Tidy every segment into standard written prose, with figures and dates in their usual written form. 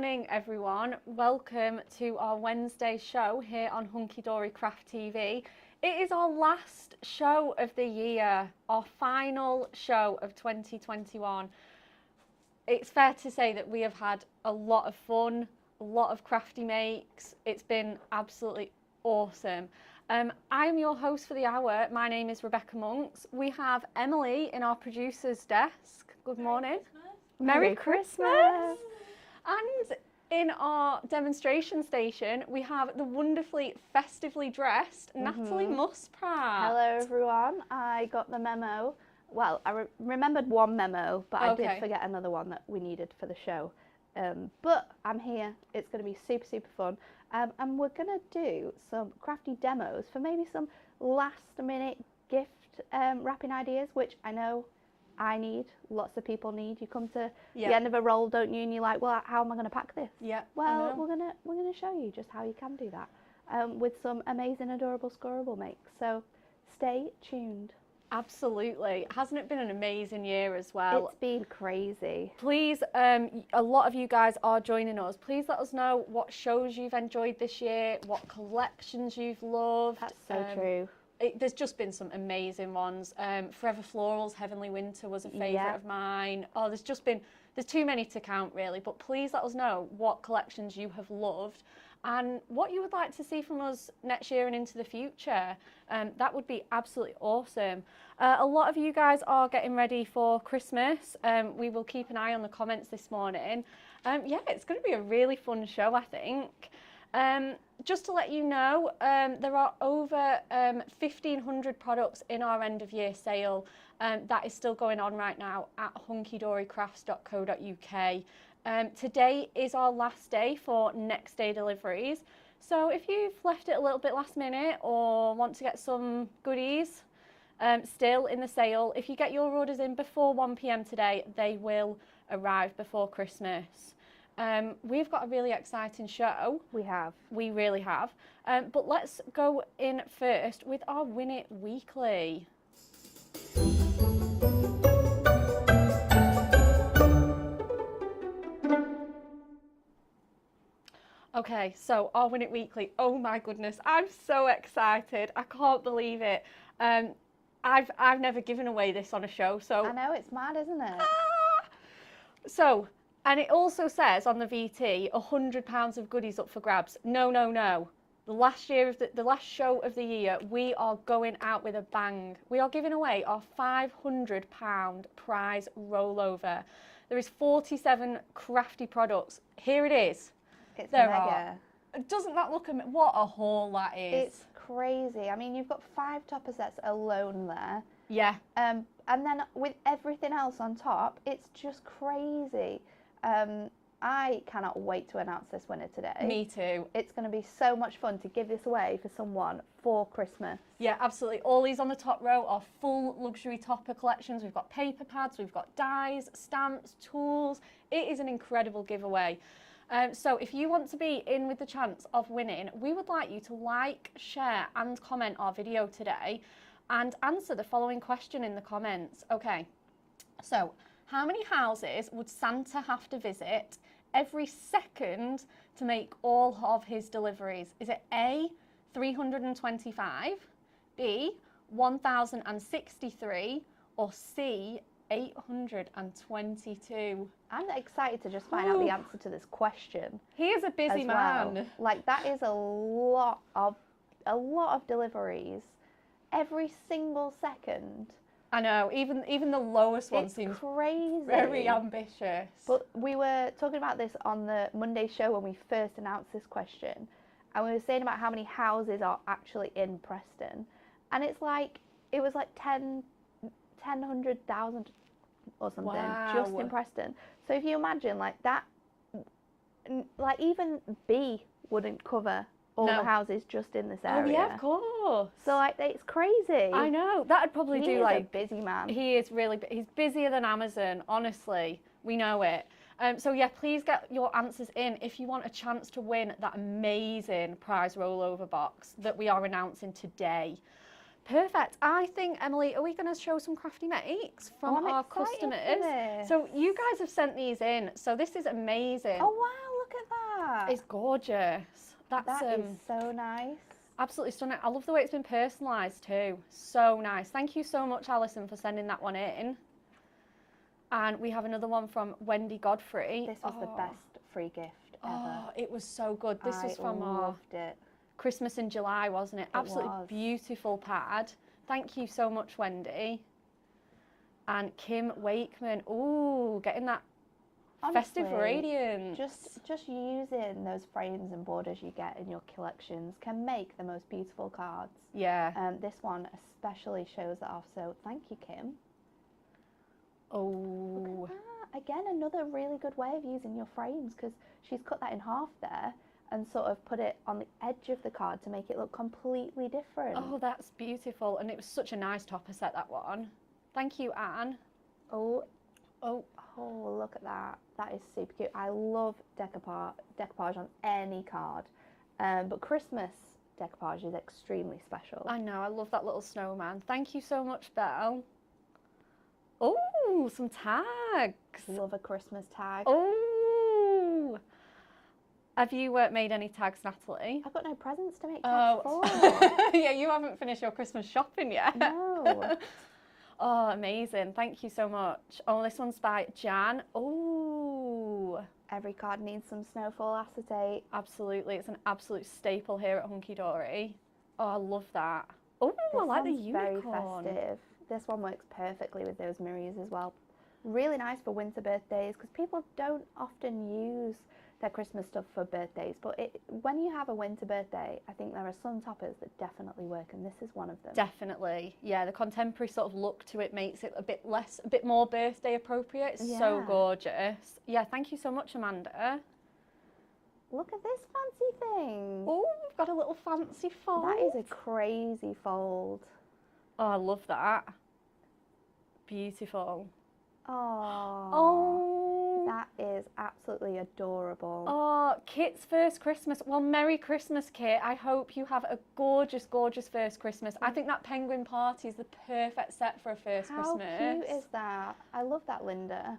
morning, everyone. Welcome to our Wednesday show here on Hunky Dory Craft TV. It is our last show of the year, our final show of 2021. It's fair to say that we have had a lot of fun, a lot of crafty makes. It's been absolutely awesome. I'm your host for the hour. My name is Rebekah Monks. We have Emily in our producer's desk. Good morning. Merry Christmas. And in our demonstration station, we have the wonderfully festively dressed Natalie Muspratt. Hello everyone, I got the memo. Well, I remembered one memo, but I did forget another one that we needed for the show. But I'm here, it's going to be super, super fun. And we're going to do some crafty demos for maybe some last minute gift wrapping ideas, which I know I need, lots of people need. You come to the end of a roll, don't you? And you're like, well, how am I going to pack this? Yeah. Well, we're gonna show you just how you can do that with some amazing, adorable scorable makes. So stay tuned. Absolutely. Hasn't it been an amazing year as well? It's been crazy. Please, a lot of you guys are joining us. Please let us know what shows you've enjoyed this year, what collections you've loved. That's so true. There's just been some amazing ones. Forever Florals, Heavenly Winter was a favourite of mine. Oh, there's too many to count really, but please let us know what collections you have loved and what you would like to see from us next year and into the future. That would be absolutely awesome. A lot of you guys are getting ready for Christmas. We will keep an eye on the comments this morning. Yeah, it's going to be a really fun show, I think. Just to let you know, there are over 1,500 products in our end of year sale that is still going on right now at hunkydorycrafts.co.uk. Today is our last day for next day deliveries. So if you've left it a little bit last minute or want to get some goodies still in the sale, if you get your orders in before 1 p.m. today, they will arrive before Christmas. We've got a really exciting show. We really have. But let's go in first with our Win It Weekly. Okay, so our Win It Weekly. Oh my goodness, I'm so excited. I can't believe it. I've never given away this on a show, so I know, it's mad, isn't it? So. And it also says on the VT, £100 of goodies up for grabs. No, no, no. The last show of the year, we are going out with a bang. We are giving away our £500 prize rollover. There is 47 crafty products. Here it is. It's mega. Doesn't that look amazing? What a haul that is. It's crazy. I mean, you've got 5 topper sets alone there. Yeah. And then with everything else on top, it's just crazy. I cannot wait to announce this winner today. Me too. It's going to be so much fun to give this away for someone for Christmas. Yeah, absolutely. All these on the top row are full luxury topper collections. We've got paper pads, we've got dies, stamps, tools. It is an incredible giveaway. So if you want to be in with the chance of winning, we would like you to like, share and comment our video today and answer the following question in the comments. Okay, so how many houses would Santa have to visit every second to make all of his deliveries? Is it A, 325, B, 1,063, or C, 822? I'm excited to just find out the answer to this question. He is a busy man. Well. Like, that is a lot of deliveries every single second. I know, even the lowest one seems crazy. Very ambitious. But we were talking about this on the Monday show when we first announced this question, and we were saying about how many houses are actually in Preston, and it was like 100,000 or something just in Preston. So if you imagine like that, like even B wouldn't cover all the houses just in this area. Oh yeah, of course. So like, it's crazy. I know. That'd probably do like... He's a busy man. He is really... He's busier than Amazon, honestly. We know it. So yeah, please get your answers in if you want a chance to win that amazing prize rollover box that we are announcing today. Perfect. I think, Emily, are we going to show some crafty makes from our customers? So you guys have sent these in. So this is amazing. Oh wow, look that? It's gorgeous. That is so nice. Absolutely stunning. I love the way it's been personalised too. So nice. Thank you so much, Alison, for sending that one in. And we have another one from Wendy Godfrey. This was the best free gift ever. Oh, it was so good. This was from I loved it. Christmas in July, wasn't it? Absolutely beautiful pad. Thank you so much, Wendy. And Kim Wakeman. Ooh, getting that Honestly, festive radiance. Just using those frames and borders you get in your collections can make the most beautiful cards. Yeah. This one especially shows that off, so thank you, Kim. Oh. Look at that. Again, another really good way of using your frames, because she's cut that in half there and sort of put it on the edge of the card to make it look completely different. Oh, that's beautiful. And it was such a nice topper set, that one. Thank you, Anne. Oh, look at that. That is super cute. I love decoupage on any card. But Christmas decoupage is extremely special. I know, I love that little snowman. Thank you so much, Belle. Oh, some tags. Love a Christmas tag. Oh. Have you made any tags, Natalie? I've got no presents to make tags for. Yeah, you haven't finished your Christmas shopping yet. No. Oh, amazing. Thank you so much. Oh, this one's by Jan. Oh. Every card needs some snowfall acetate. Absolutely. It's an absolute staple here at Hunky Dory. Oh, I love that. Oh, I like the unicorn. Very festive. This one works perfectly with those mirrors as well. Really nice for winter birthdays, because people don't often use their Christmas stuff for birthdays, but when you have a winter birthday, I think there are some toppers that definitely work, and this is one of them. Definitely, yeah. The contemporary sort of look to it makes it a bit more birthday appropriate. It's so gorgeous. Yeah, thank you so much, Amanda. Look at this fancy thing. Oh, we've got a little fancy fold. That is a crazy fold. Oh, I love that. Beautiful. Oh, that is absolutely adorable. Oh, Kit's first Christmas. Well, Merry Christmas, Kit. I hope you have a gorgeous, gorgeous first Christmas. I think that penguin party is the perfect set for a first Christmas. How cute is that? I love that, Linda.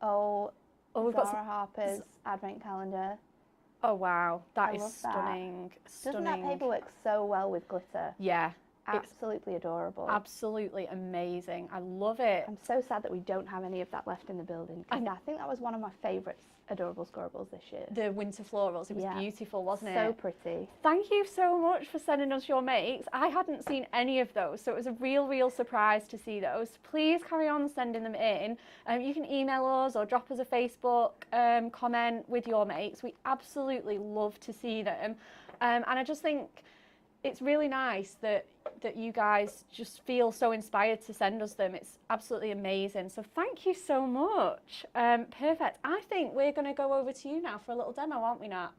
Oh, we've Zara got Harper's advent calendar. Oh, wow. That is stunning. Stunning. Doesn't that paper work so well with glitter? Yeah. Absolutely adorable. Absolutely amazing. I love it. I'm so sad that we don't have any of that left in the building, because I think that was one of my favourite adorable Scoreboards this year. The winter florals. It was beautiful, wasn't it? So pretty. Thank you so much for sending us your makes. I hadn't seen any of those, so it was a real surprise to see those. Please carry on sending them in. You can email us or drop us a Facebook comment with your makes. We absolutely love to see them. And I just think it's really nice that you guys just feel so inspired to send us them. It's absolutely amazing. So thank you so much. Perfect. I think we're going to go over to you now for a little demo, aren't we, Nat?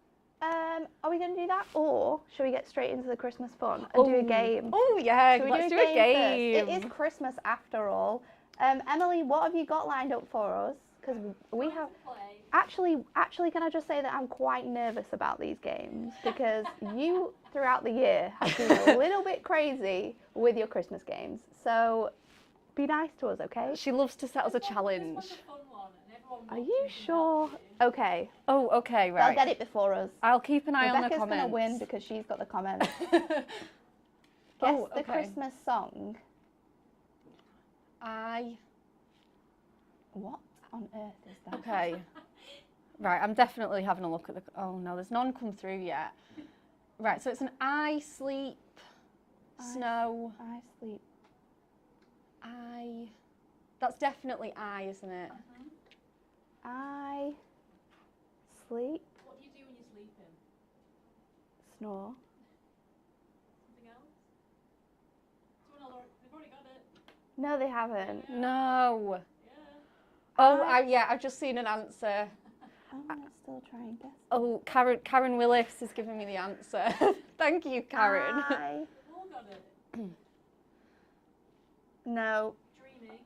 Are we going to do that, or should we get straight into the Christmas fun and do a game? Oh yeah, let's do a game. It is Christmas after all. Emily, what have you got lined up for us? Because we have. Actually, can I just say that I'm quite nervous about these games, because you, throughout the year, have been a little bit crazy with your Christmas games. So be nice to us, okay? She loves to set us a challenge. This one's a fun one, and everyone Are you sure? Okay. Oh, okay, right. They'll get it before us. I'll keep an eye on the comments. Rebecca's going to win because she's got the comments. Guess the Christmas song. What on earth is that? Okay. Right, I'm definitely having a look at the... Oh, no, there's none come through yet. Right, so it's an I sleep, snow... I sleep. That's definitely I, isn't it? I sleep. What do you do when you're sleeping? Snore. Something else? They've already got it. No, they haven't. No. Yeah. Oh, I've just seen an answer. I'm going to still try and guess. Oh, Karen Willis is giving me the answer. Thank you, Karen. They've all got it. No. Dreaming.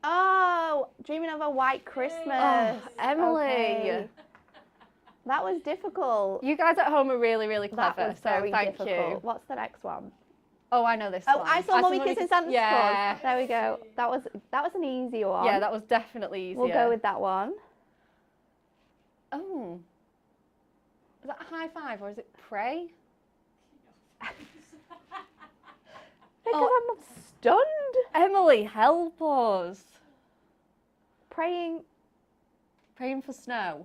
Oh, Dreaming of a White Christmas. Oh, Emily. Okay. That was difficult. You guys at home are really clever, That was very so thank difficult. you. What's the next one? Oh, I know this Oh, one. I saw Mummy Kissing Santa's Yeah. Claus. There we go. That was an easy one. Yeah, that was definitely easier. We'll go with that one. Oh. Is that a high five or is it pray? Because I'm stunned. Emily, help us. Praying. Praying for snow.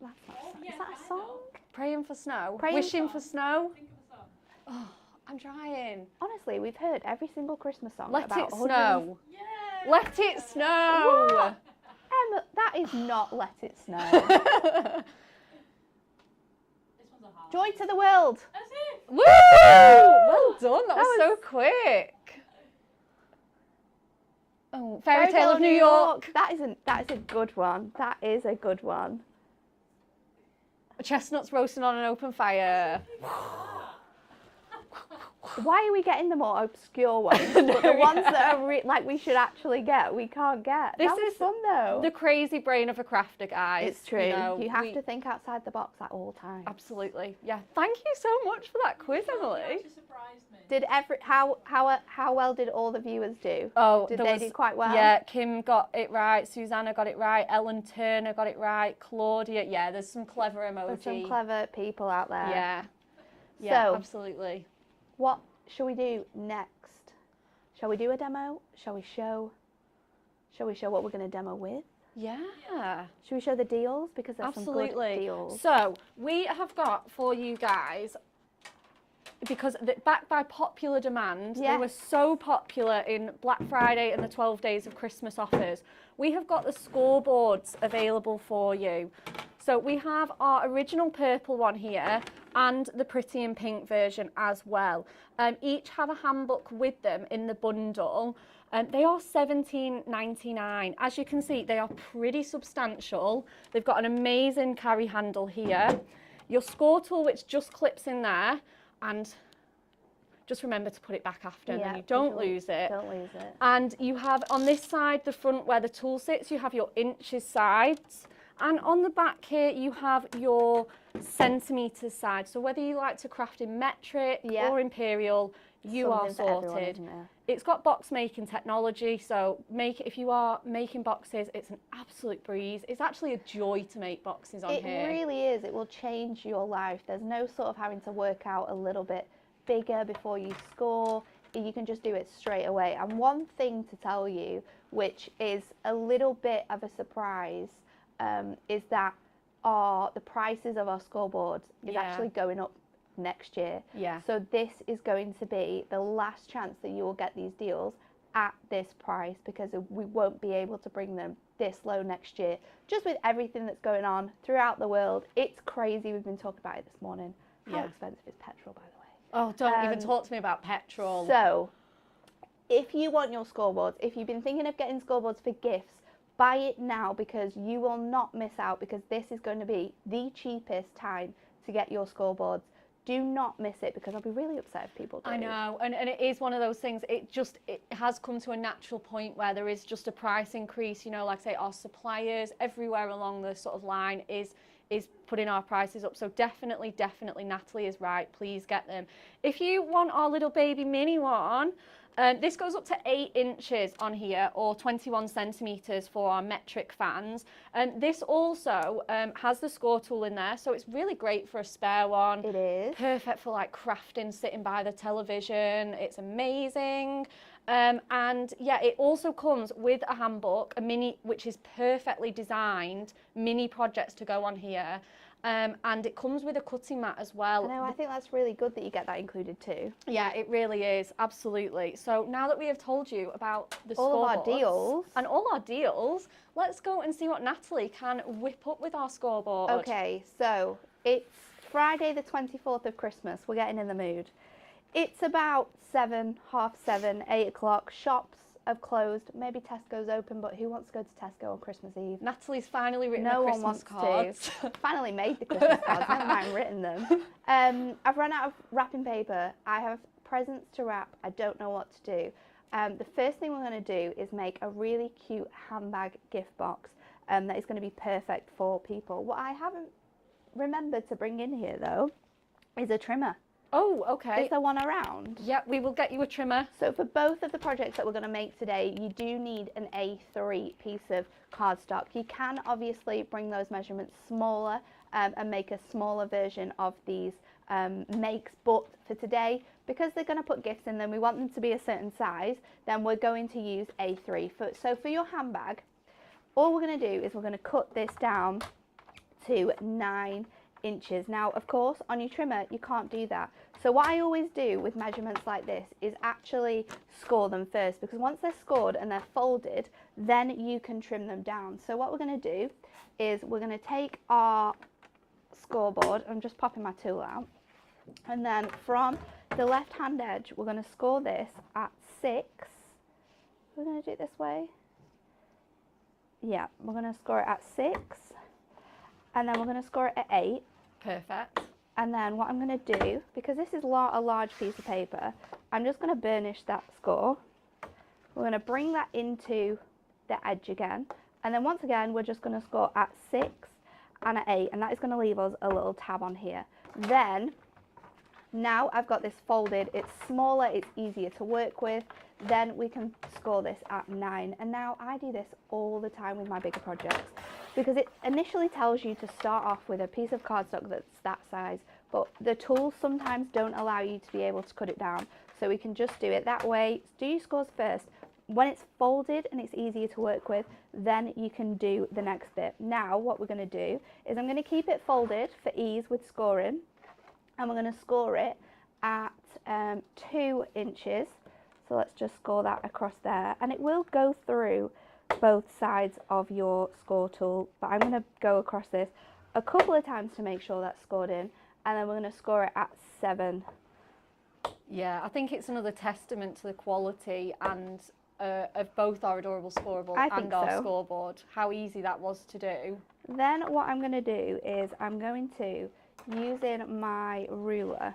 That's not Oh, a song. yeah, Is that a kind song? of. Praying for snow. Praying Wishing for snow. Think of a song. Oh, I'm trying. Honestly, we've heard every single Christmas song. Let about it snow. Yeah. Let it snow. What? Emma, that is not Let It Snow. This one's a hard. Joy to the world. That's it. Woo! Well done. That was so quick. Oh, Fairy Tale of New York. That is a good one. That is a good one. Chestnuts roasting on an open fire. Why are we getting the more obscure ones? But the ones that are like we should actually get, we can't get. This That was is fun though. The crazy brain of a crafter, guys. It's true. You know, you have to think outside the box at all times. Absolutely. Yeah. Thank you so much for that quiz, You Emily. actually surprised me. Did how well did all the viewers do? Oh, Did there they was- do quite well? Yeah, Kim got it right, Susanna got it right, Ellen Turner got it right, Claudia. Yeah, there's some clever emoji. There's some clever people out there. Yeah. Yeah, So- absolutely. What shall we do next? Shall we do a demo? Shall we show what we're going to demo with? Yeah. Should we show the deals? Because there's some good Absolutely. deals. So we have got for you guys, because backed by popular demand, they Yes. were so popular in Black Friday and the 12 days of Christmas offers. We have got the scoreboards available for you. So we have our original purple one here and the pretty in pink version as well. Each have a handbook with them in the bundle. They are $17.99. As you can see, they are pretty substantial. They've got an amazing carry handle here. Your score tool, which just clips in there, and just remember to put it back after, and then you don't lose it. Don't lose it. And you have on this side, the front where the tool sits, you have your inches sides. And on the back here, you have your centimetres side. So whether you like to craft in metric or imperial, you are Something for everyone, sorted. isn't there? It's got box making technology, so if you are making boxes, it's an absolute breeze. It's actually a joy to make boxes on here. It really is. It will change your life. There's no sort of having to work out a little bit bigger before you score. You can just do it straight away. And one thing to tell you, which is a little bit of a surprise, is that the prices of our scoreboards is actually going up next year. Yeah. So this is going to be the last chance that you will get these deals at this price, because we won't be able to bring them this low next year. Just with everything that's going on throughout the world, it's crazy. We've been talking about it this morning. How expensive is petrol, by the way? Oh, don't even talk to me about petrol. So if you want your scoreboards, if you've been thinking of getting scoreboards for gifts, buy it now, because you will not miss out, because this is going to be the cheapest time to get your scoreboards. Do not miss it, because I'll be really upset if people do. I know, and it is one of those things, it has come to a natural point where there is just a price increase, you know, like I say, our suppliers everywhere along the sort of line is putting our prices up. So definitely, Natalie is right, please get them. If you want our little baby mini one, this goes up to 8 inches on here, or 21 centimetres for our metric fans. This also has the score tool in there, so it's really great for a spare one. It is. Perfect for like crafting, sitting by the television. It's amazing. And yeah, it also comes with a handbook, a mini, which is perfectly designed, mini projects to go on here. And it comes with a cutting mat as well. I think that's really good that you get that included too. Yeah, it really is, absolutely. So now that we have told you about the All of our scoreboards deals. and all our deals, let's go and see what Natalie can whip up with our scoreboard. Okay, so it's Friday the 24th of Christmas. We're getting in the mood. It's about 7, half 7, 8 o'clock. Shops have closed. Maybe Tesco's open, but who wants to go to Tesco on Christmas Eve? Natalie's finally written No her one Christmas wants cards. to. Finally made the Christmas cards, never mind written them. I've run out of wrapping paper. I have presents to wrap. I don't know what to do. The first thing we're going to do is make a really cute handbag gift box that is going to be perfect for people. What I haven't remembered to bring in here though is a trimmer. Oh, okay. Is there one around? Yeah, we will get you a trimmer. So for both of the projects that we're going to make today, you do need an A3 piece of cardstock. You can obviously bring those measurements smaller and make a smaller version of these makes, but for today, because they're going to put gifts in them, we want them to be a certain size, then we're going to use A3. So for your handbag, all we're going to do is we're going to cut this down to 9 inches. Now, of course, on your trimmer, you can't do that. So what I always do with measurements like this is actually score them first, because once they're scored and they're folded, then you can trim them down. So what we're going to do is we're going to take our scoreboard, I'm just popping my tool out, and then from the left hand edge, we're going to score this at 6. We're going to do it this way. Yeah, we're going to score it at 6, and then we're going to score it at 8. Perfect. And then what I'm going to do, because this is a large piece of paper, I'm just going to burnish that score. We're going to bring that into the edge again, and then once again we're just going to score at 6 and at 8, and that is going to leave us a little tab on here. Then now I've got this folded, it's smaller, it's easier to work with, then we can score this at 9. And now I do this all the time with my bigger projects, because it initially tells you to start off with a piece of cardstock that's that size, but the tools sometimes don't allow you to be able to cut it down, so we can just do it that way. Do your scores first. When it's folded and it's easier to work with, then you can do the next bit. Now what we're going to do is I'm going to keep it folded for ease with scoring, and we're going to score it at 2 inches. So let's just score that across there, and it will go through both sides of your score tool, but I'm going to go across this a couple of times to make sure that's scored in, and then we're going to score it at 7. Yeah, I think it's another testament to the quality and of both our adorable scoreboard and our scoreboard, how easy that was to do. Then what I'm going to do is I'm going to, using my ruler,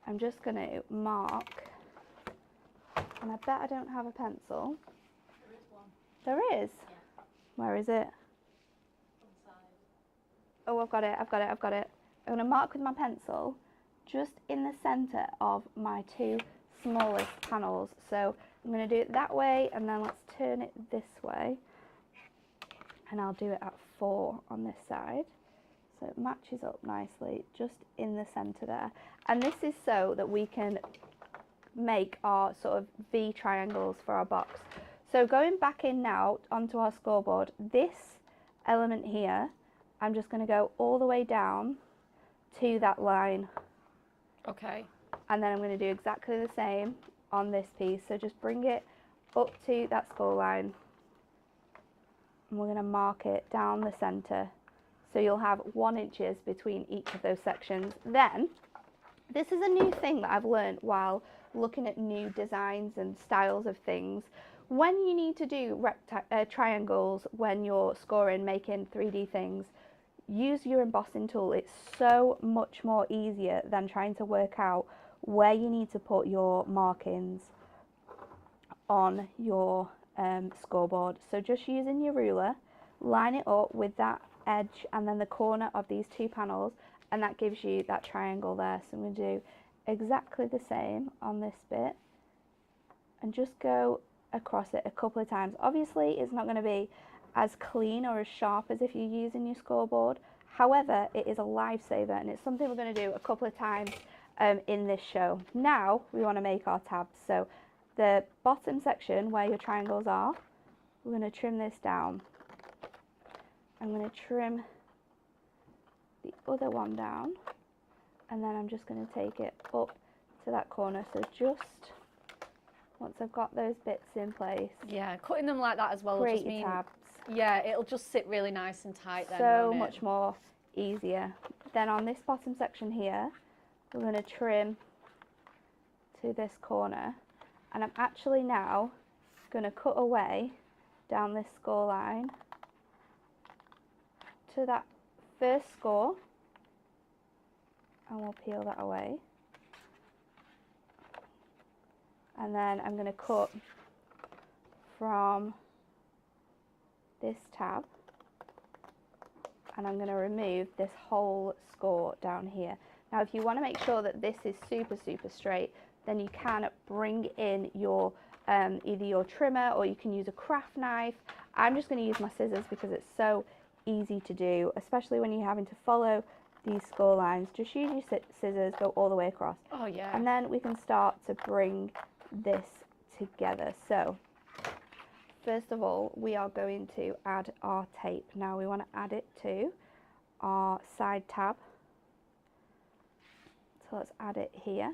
I'm just going to mark, and I bet I don't have a pencil. There is one. There is? Yeah. Where is it? On the side. Oh, I've got it. I'm going to mark with my pencil just in the centre of my 2 smallest panels. So I'm going to do it that way, and then let's turn it this way, and I'll do it at 4 on this side. So it matches up nicely just in the centre there. And this is so that we can make our sort of V triangles for our box. So going back in now onto our scoreboard, this element here, I'm just going to go all the way down to that line. Okay. And then I'm going to do exactly the same on this piece. So just bring it up to that score line, and we're going to mark it down the centre. So you'll have 1 inches between each of those sections. Then, this is a new thing that I've learned while looking at new designs and styles of things. When you need to do triangles, when you're scoring, making 3D things, use your embossing tool. It's so much more easier than trying to work out where you need to put your markings on your scoreboard. So just using your ruler, line it up with that edge and then the corner of these 2 panels, and that gives you that triangle there. So I'm going to do exactly the same on this bit and just go across it a couple of times. Obviously it's not going to be as clean or as sharp as if you're using your scoreboard, however it is a lifesaver, and it's something we're going to do a couple of times in this show. Now we want to make our tabs. So the bottom section where your triangles are, we're going to trim this down. I'm going to trim the other one down, and then I'm just going to take it up to that corner. So just once I've got those bits in place, yeah, cutting them like that as well will create just mean, tabs. yeah, it'll just sit really nice and tight then, So won't it? much more easier. Then on this bottom section here, we're going to trim to this corner, and I'm actually now going to cut away down this score line to that first score, and we'll peel that away. And then I'm going to cut from this tab, and I'm going to remove this whole score down here. Now if you want to make sure that this is super straight, then you can bring in your either your trimmer, or you can use a craft knife. I'm just going to use my scissors because it's so easy to do, especially when you're having to follow these score lines. Just use your scissors, go all the way across. Oh yeah. And then we can start to bring this together. So first of all, we are going to add our tape. Now we want to add it to our side tab. So let's add it here.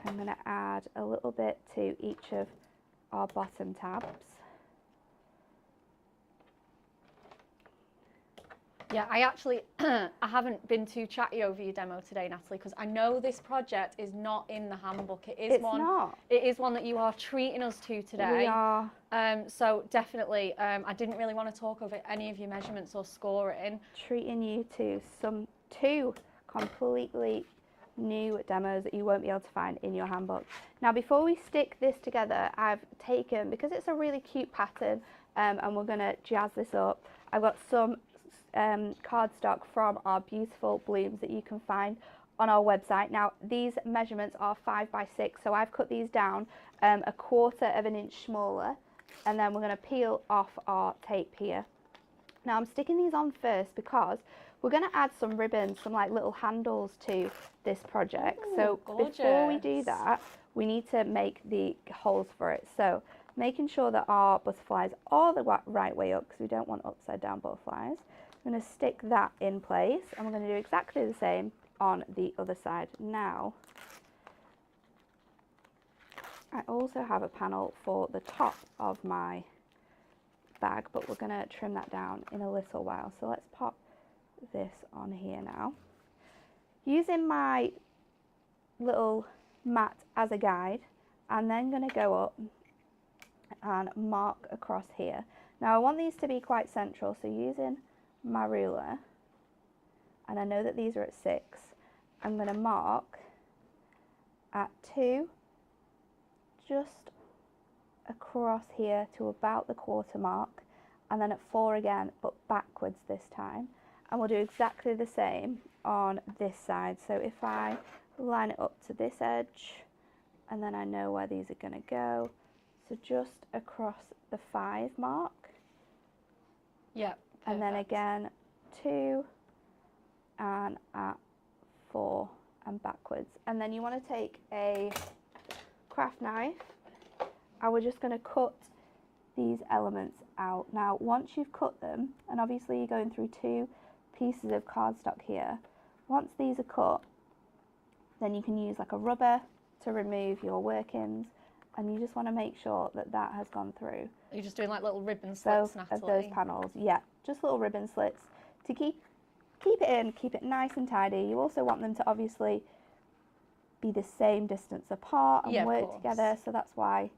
I'm going to add a little bit to each of our bottom tabs. Yeah, I actually, I haven't been too chatty over your demo today, Natalie, because I know this project is not in the handbook. It is It is one that you are treating us to today. We are. So definitely, I didn't really want to talk over any of your measurements or scoring. Treating you to two completely new demos that you won't be able to find in your handbook. Now before we stick this together, I've taken, because it's a really cute pattern, and we're going to jazz this up, I've got some cardstock from our beautiful blooms that you can find on our website. Now these measurements are 5 by 6, so I've cut these down a 1/4 of an inch smaller, and then we're going to peel off our tape here. Now I'm sticking these on first because we're going to add some ribbons, some like little handles to this project. Ooh, so gorgeous. Before we do that, we need to make the holes for it. So making sure that our butterflies are the right way up, because we don't want upside down butterflies. I'm going to stick that in place, and we're going to do exactly the same on the other side. Now, I also have a panel for the top of my bag, but we're going to trim that down in a little while. So let's pop this on here now. Using my little mat as a guide, I'm then going to go up and mark across here. Now I want these to be quite central, so using my ruler, and I know that these are at 6, I'm going to mark at 2 just across here to about the 1/4 mark, and then at 4 again, but backwards this time. And we'll do exactly the same on this side. So if I line it up to this edge, and then I know where these are going to go, so just across the 5 mark. Yep. And then again 2 and at 4 and backwards. And then you want to take a craft knife, and we're just going to cut these elements out. Now once you've cut them, and obviously you're going through 2 pieces of cardstock here, once these are cut, then you can use like a rubber to remove your workings, and you just want to make sure that that has gone through. You're just doing like little ribbon slits, Natalie? Of those panels, yeah, just little ribbon slits to keep it in, keep it nice and tidy. You also want them to obviously be the same distance apart and work together, so that's why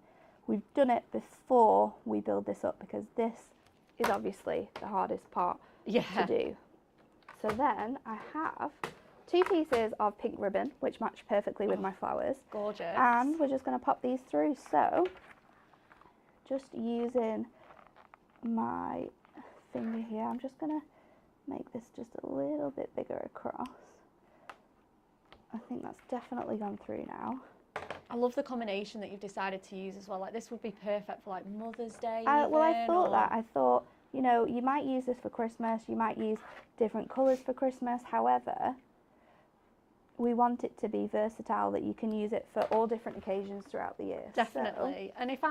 we've done it before we build this up, because this is obviously the hardest part to do. So then I have 2 pieces of pink ribbon, which match perfectly with my flowers. Gorgeous. And we're just going to pop these through. So just using my finger here, I'm just going to make this just a little bit bigger across. I think that's definitely gone through now. I love the combination that you've decided to use as well. Like this would be perfect for like Mother's Day. Well, I thought that. I thought, you know, you might use this for Christmas, you might use different colours for Christmas. However, we want it to be versatile, that you can use it for all different occasions throughout the year. Definitely. So, and if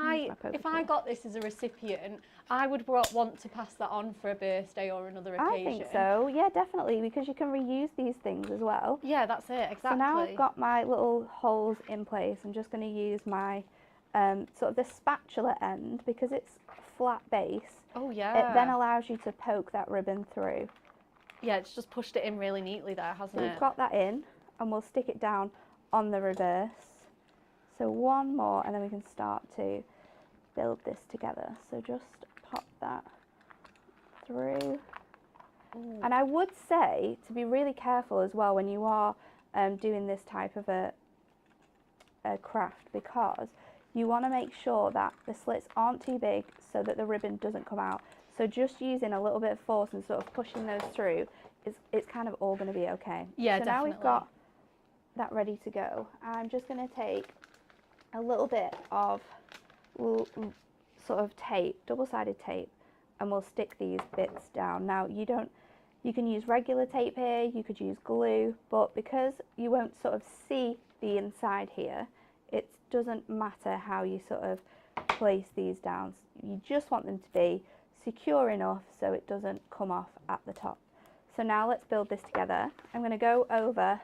I got this as a recipient, I would want to pass that on for a birthday or another occasion. I think so, yeah, definitely, because you can reuse these things as well. Yeah, that's it, exactly. So now I've got my little holes in place. I'm just going to use my sort of the spatula end, because it's flat base. Oh yeah. It then allows you to poke that ribbon through. Yeah, it's just pushed it in really neatly there, hasn't it? We've got that in, and we'll stick it down on the reverse. So one more, and then we can start to build this together. So just pop that through. Ooh. And I would say to be really careful as well when you are doing this type of a craft, because you want to make sure that the slits aren't too big so that the ribbon doesn't come out. So just using a little bit of force and sort of pushing those through, it's kind of all going to be okay. Yeah, so definitely. Now we've got that ready to go. I'm just going to take a little bit of sort of tape, double-sided tape, and we'll stick these bits down. Now you can use regular tape here, you could use glue, but because you won't sort of see the inside here, it doesn't matter how you sort of place these down. You just want them to be secure enough so it doesn't come off at the top. So now let's build this together. I'm going to go over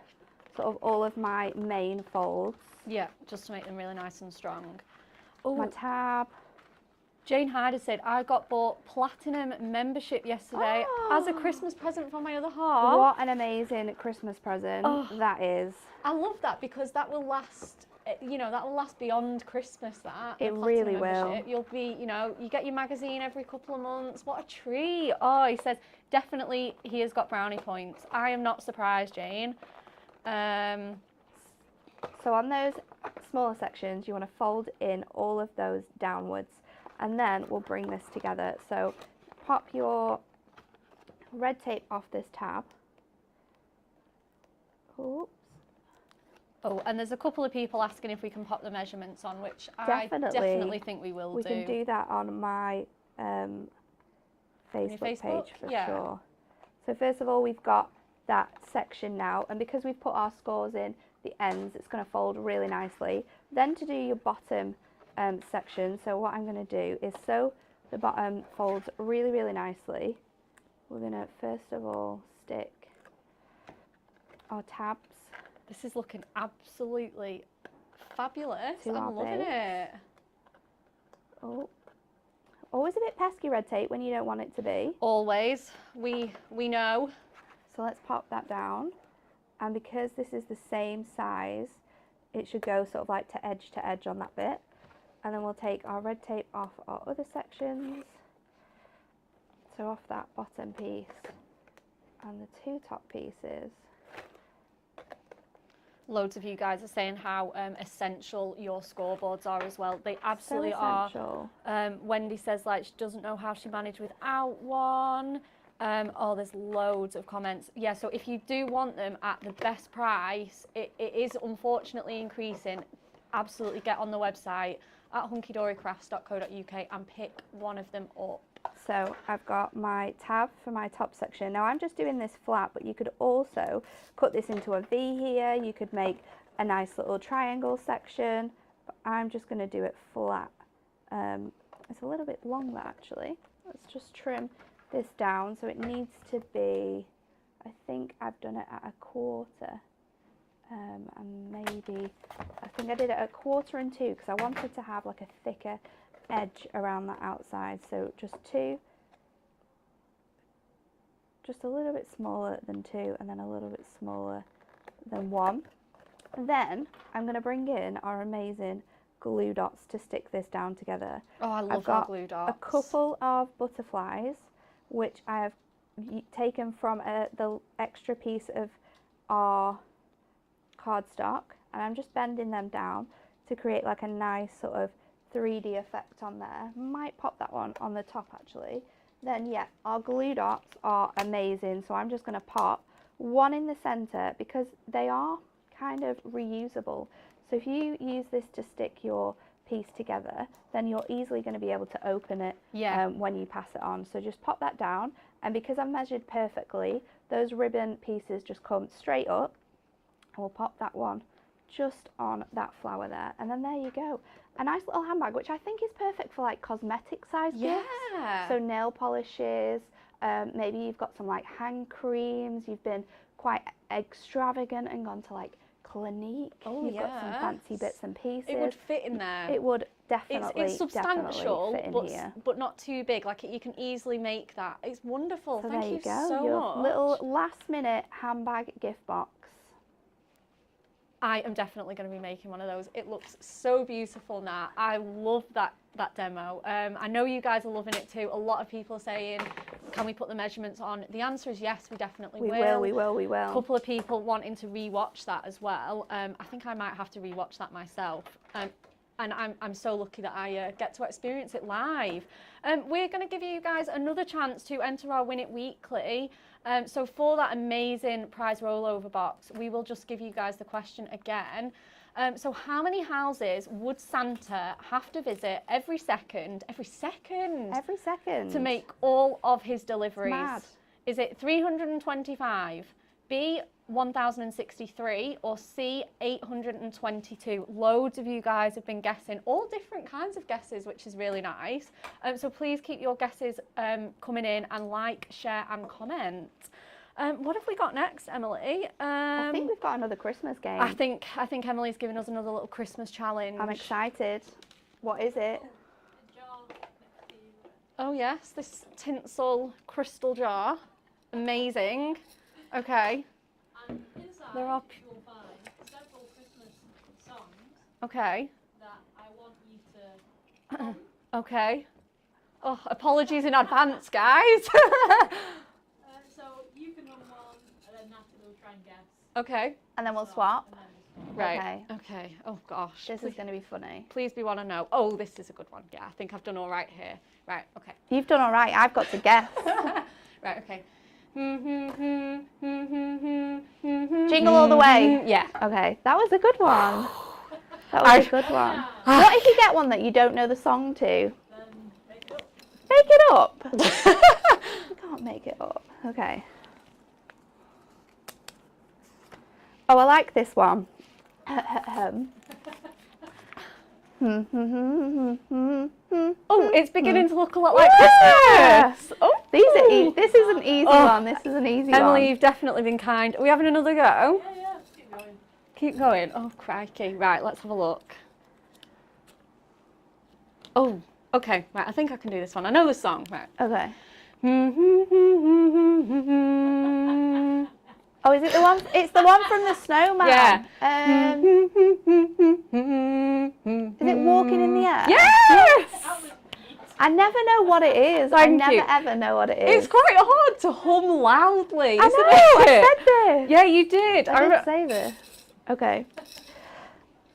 sort of all of my main folds. Yeah, just to make them really nice and strong. My tab. Jane Hyder said, I got bought platinum membership yesterday as a Christmas present from my other half. What an amazing Christmas present that is. I love that because that will last, you know, that will last beyond Christmas, that. It really will. You'll be, you know, you get your magazine every couple of months. What a treat. Oh, he says, definitely he has got brownie points. I am not surprised, Jane. So on those smaller sections, you want to fold in all of those downwards. And then we'll bring this together. So pop your red tape off this tab. Oops. Oh, and there's a couple of people asking if we can pop the measurements on, which I definitely think we will do. We can do that on my Facebook page for sure. So first of all, we've got that section now, and because we've put our scores in the ends, it's going to fold really nicely. Then to do your bottom section, so what I'm going to do is sew the bottom folds really, really nicely. We're going to first of all stick our tabs. This is looking absolutely fabulous. I'm loving it. Oh, always a bit pesky, red tape, when you don't want it to be. Always. We know. So let's pop that down, and because this is the same size, it should go sort of like to edge on that bit. And then we'll take our red tape off our other sections. So off that bottom piece and the two top pieces. Loads of you guys are saying how essential your scoreboards are as well. They absolutely are. Wendy says like she doesn't know how she managed without one. Oh, there's loads of comments. Yeah, so if you do want them at the best price, it is unfortunately increasing. Absolutely get on the website at hunkydorycrafts.co.uk and pick one of them up. So I've got my tab for my top section. Now I'm just doing this flat, but you could also cut this into a V here. You could make a nice little triangle section, but I'm just going to do it flat. It's a little bit long actually. Let's just trim this down. So it needs to be, I think I've done it at a quarter. And maybe, I think I did it at 1/4 and 2 because I wanted to have like a thicker edge around the outside. So just 2, just a little bit smaller than 2, and then a little bit smaller than 1. Then I'm going to bring in our amazing glue dots to stick this down together. Oh, I love our glue dots. A couple of butterflies, which I have taken from the extra piece of our cardstock, and I'm just bending them down to create like a nice sort of 3D effect on there. Might pop that one on the top actually. Then yeah, our glue dots are amazing, so I'm just going to pop one in the center because they are kind of reusable. So if you use this to stick your piece together, then you're easily going to be able to open it when you pass it on. So just pop that down, and because I've measured perfectly, those ribbon pieces just come straight up. We'll pop that one just on that flower there, and then there you go. A nice little handbag, which I think is perfect for like cosmetic size gifts. So nail polishes, maybe you've got some like hand creams, you've been quite extravagant and gone to like Clinique. You've got some fancy bits and pieces. It would fit in there. It would definitely, it's substantial, fit in here. But not too big. Like you can easily make that. It's wonderful. So Thank there you you go. so Your much. little last minute handbag gift box. I am definitely going to be making one of those. It looks so beautiful now. I love that demo. I know you guys are loving it too. A lot of people are saying, can we put the measurements on? The answer is yes, we definitely will. We will. A couple of people wanting to rewatch that as well. I think I might have to rewatch that myself. and I'm so lucky that I get to experience it live. We're going to give you guys another chance to enter our Win It Weekly. So for that amazing prize rollover box, we will just give you guys the question again. So how many houses would Santa have to visit every second to make all of his deliveries? It's mad. Is it 325, B, 1,063, or C, 822? Loads of you guys have been guessing all different kinds of guesses, which is really nice. So please keep your guesses coming in, and like, share and comment. What have we got next, Emily? I think we've got another Christmas game. I think Emily's giving us another little Christmas challenge. I'm excited. What is it? A jar next to you. Oh yes, this tinsel crystal jar. Amazing. Okay. And inside There are you'll find several Christmas songs Okay. that I want you to Okay. Oh, apologies in advance, guys. so you can run one and then Natalie will try and guess. Okay. And then we'll swap. And then we'll swap. Right. Okay. Okay. Oh gosh. This is going to be funny. Please be one to know. Oh, this is a good one. Yeah, I think I've done all right here. Right. Okay. You've done all right. I've got to guess. Right. Okay. Jingle all the way. Yeah. Okay, that was a good one. That was a good one. What if you get one that you don't know the song to? Then make it up. Make it up. You can't make it up. Okay. Oh, I like this one. Oh, it's beginning to look a lot like Yeah. Christmas. Oh, These are this is an easy one. This is an easy Emily, one. you've definitely been kind. Are we having another go? Yeah, keep going. Keep going. Oh, crikey. Right, let's have a look. Oh, okay. Right, I think I can do this one. I know the song. Right. Okay. Oh, is it the one? It's the one from the Snowman. Yeah. Is it Walking in the Air? Yes! That was I never know what it is. I Thank never you. ever know what it is. It's quite hard to hum loudly, I isn't know. it? I said this. Yeah, you did. I did say this. Okay.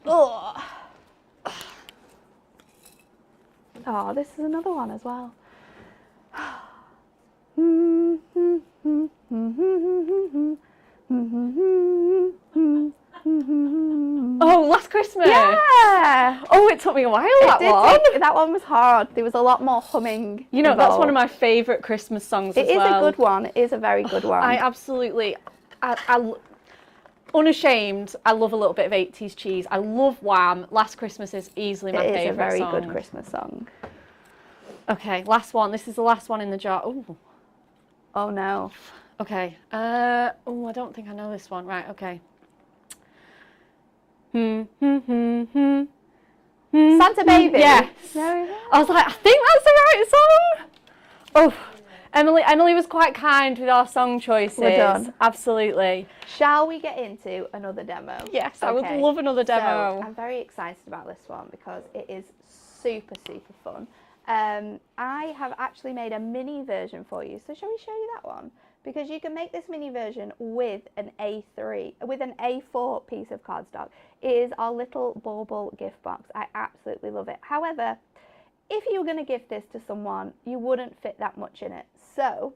Oh. Oh, this is another one as well. Oh, Last Christmas. Yeah. Oh, it took me a while, That one was hard. There was a lot more humming. You know, that's one of involved. my favourite Christmas songs It as is well. a good one. It is a very good one. I absolutely, unashamed, I love a little bit of 80s cheese. I love Wham. Last Christmas is easily my It favourite is a very song. good Christmas song. Okay, last one. This is the last one in the jar. Ooh. Oh no. Okay. Oh, I don't think I know this one. Right, okay. Santa Baby. Yes. Very well. I was like, I think that's the right song. Oh, Emily was quite kind with our song choices. We're done. Absolutely. Shall we get into another demo? Yes, I would Okay. love another demo. So, I'm very excited about this one because it is super, super fun. I have actually made a mini version for you. So shall we show you that one? Because you can make this mini version with an A4 piece of cardstock. It is our little Bauble gift box. I absolutely love it. However, if you were going to gift this to someone, you wouldn't fit that much in it. So,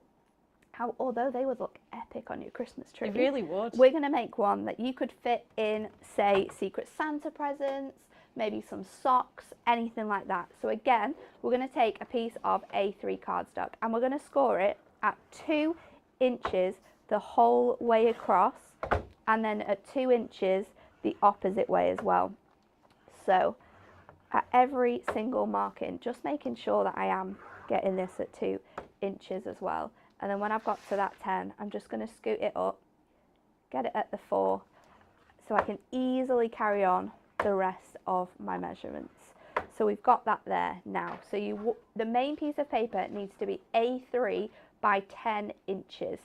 although they would look epic on your Christmas tree, It really would. we're going to make one that you could fit in, say, Secret Santa presents, maybe some socks, anything like that. So again, we're going to take a piece of A3 cardstock and we're going to score it at 2 inches the whole way across, and then at 2 inches the opposite way as well. So at every single marking, just making sure that I am getting this at 2 inches as well. And then when I've got to that 10, I'm just going to scoot it up, get it at the 4, so I can easily carry on the rest of my measurements. So we've got that there now. So the main piece of paper needs to be A3 by 10 inches.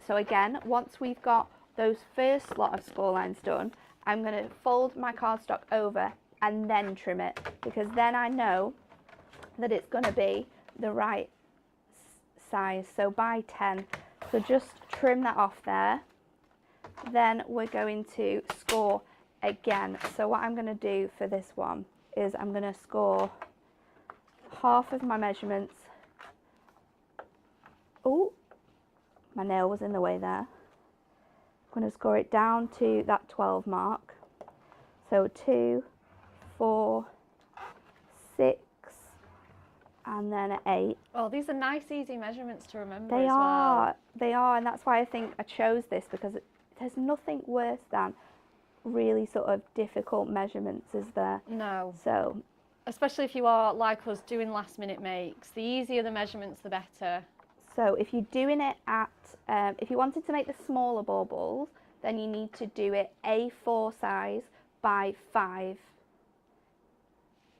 So again, once we've got those first lot of score lines done, I'm going to fold my cardstock over and then trim it, because then I know that it's going to be the right size. So by 10. So just trim that off there. Then we're going to score again. So what I'm going to do for this one is I'm going to score half of my measurements. Oh, my nail was in the way there. I'm going to score it down to that 12 mark. So 2, 4, 6, and then 8. Oh, these are nice, easy measurements to remember They as are, well. they are, and that's why I think I chose this, because there's nothing worse than really sort of difficult measurements, is there? No. So, especially if you are like us doing last minute makes, the easier the measurements, the better. So if you're doing it at, if you wanted to make the smaller baubles, then you need to do it A4 size by 5.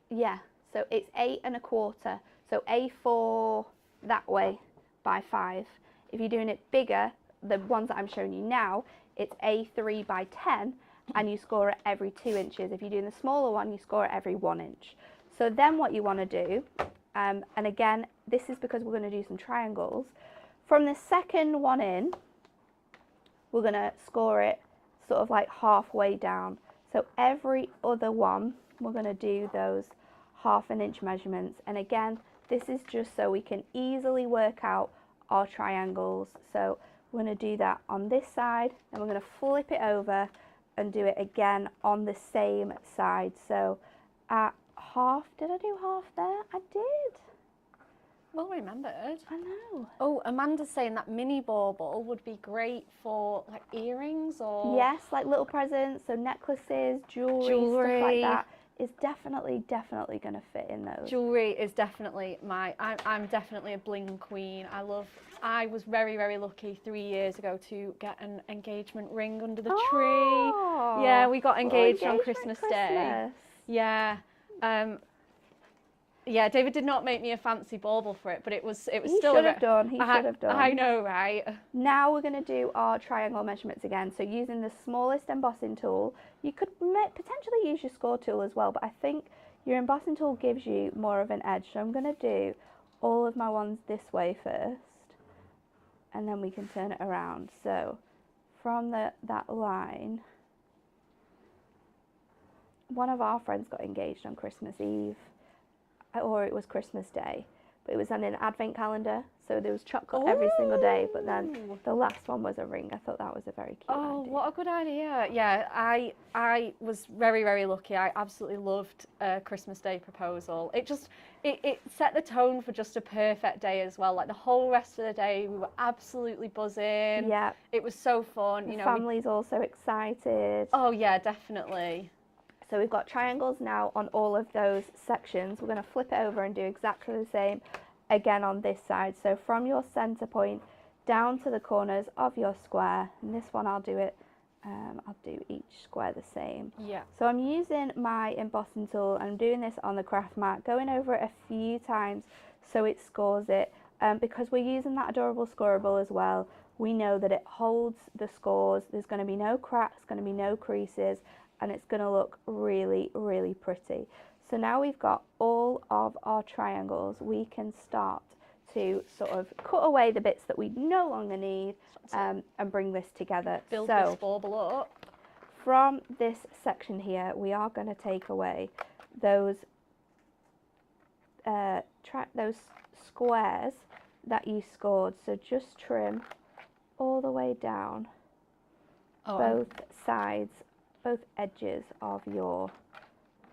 Yeah, so it's 8 1/4. So A4 that way by 5. If you're doing it bigger, the ones that I'm showing you now, it's A3 by 10, and you score it every 2 inches. If you're doing the smaller one, you score it every 1 inch. So then what you want to do, and again, this is because we're going to do some triangles. From the second one in, we're going to score it sort of like halfway down. So every other one, we're going to do those 1/2 inch measurements. And again, this is just so we can easily work out our triangles. So we're going to do that on this side, and we're going to flip it over and do it again on the same side. So at half, did I do half there? I did. Well remembered. I know. Oh, Amanda's saying that mini bauble would be great for like earrings or... Yes, like little presents, so necklaces, jewellery, stuff like that is definitely going to fit in those. Jewellery is definitely I'm definitely a bling queen. I was very, very lucky 3 years ago to get an engagement ring under the tree. Yeah, we got engaged on Christmas Day. Yeah. Yeah, David did not make me a fancy bauble for it, but it was still He should have done. I know, right? Now we're going to do our triangle measurements again. So using the smallest embossing tool, you could potentially use your score tool as well, but I think your embossing tool gives you more of an edge. So I'm going to do all of my ones this way first, and then we can turn it around. So from that line, one of our friends got engaged on Christmas Eve, or it was Christmas Day, but it was on an advent calendar, so there was chocolate every single day, but then the last one was a ring. I thought that was a very cute idea. What a good idea. Yeah, I was very, very lucky. I absolutely loved a Christmas Day proposal. It set the tone for just a perfect day as well. Like the whole rest of the day, we were absolutely buzzing. Yeah. It was so fun. The family's also excited. Oh yeah, definitely. So we've got triangles now on all of those sections. We're going to flip it over and do exactly the same again on this side. So from your center point down to the corners of your square, and this one I'll do it, I'll do each square the same. Yeah. So I'm using my embossing tool. I'm doing this on the craft mat, going over it a few times so it scores it. Because we're using that adorable scorable as well, we know that it holds the scores. There's going to be no cracks, going to be no creases, and it's going to look really, really pretty. So now we've got all of our triangles, we can start to sort of cut away the bits that we no longer need and bring this together. Build this bauble up. From this section here, we are going to take away those squares that you scored. So just trim all the way down both sides, both edges of your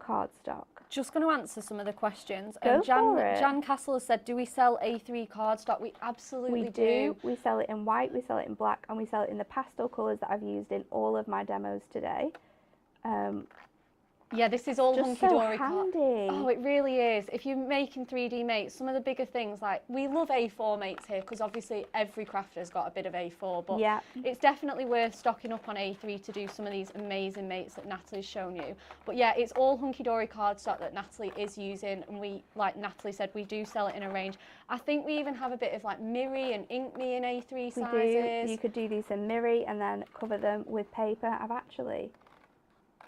cardstock. Just going to answer some of the questions. Jan Castle has said, do we sell A3 cardstock? We absolutely do. We sell it in white, we sell it in black, and we sell it in the pastel colours that I've used in all of my demos today. Yeah, this is all hunky-dory. Handy. Oh, it really is. If you're making 3D mates, some of the bigger things, like we love A4 mates here because obviously every crafter's got a bit of A4, but it's definitely worth stocking up on A3 to do some of these amazing mates that Natalie's shown you. But yeah, it's all hunky-dory cardstock that Natalie is using, and we, like Natalie said, we do sell it in a range. I think we even have a bit of like Miri and Ink Me in A3 sizes. We do. You could do these in Miri and then cover them with paper. I've actually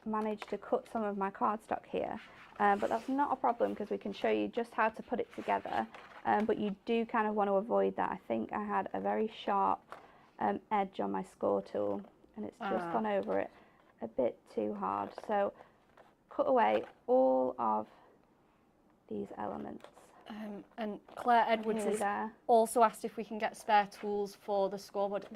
managed to cut some of my cardstock here, but that's not a problem because we can show you just how to put it together, but you do kind of want to avoid that. I think I had a very sharp edge on my score tool and it's just gone over it a bit too hard, so cut away all of these elements. And Claire Edwards has also asked if we can get spare tools for the scoreboard.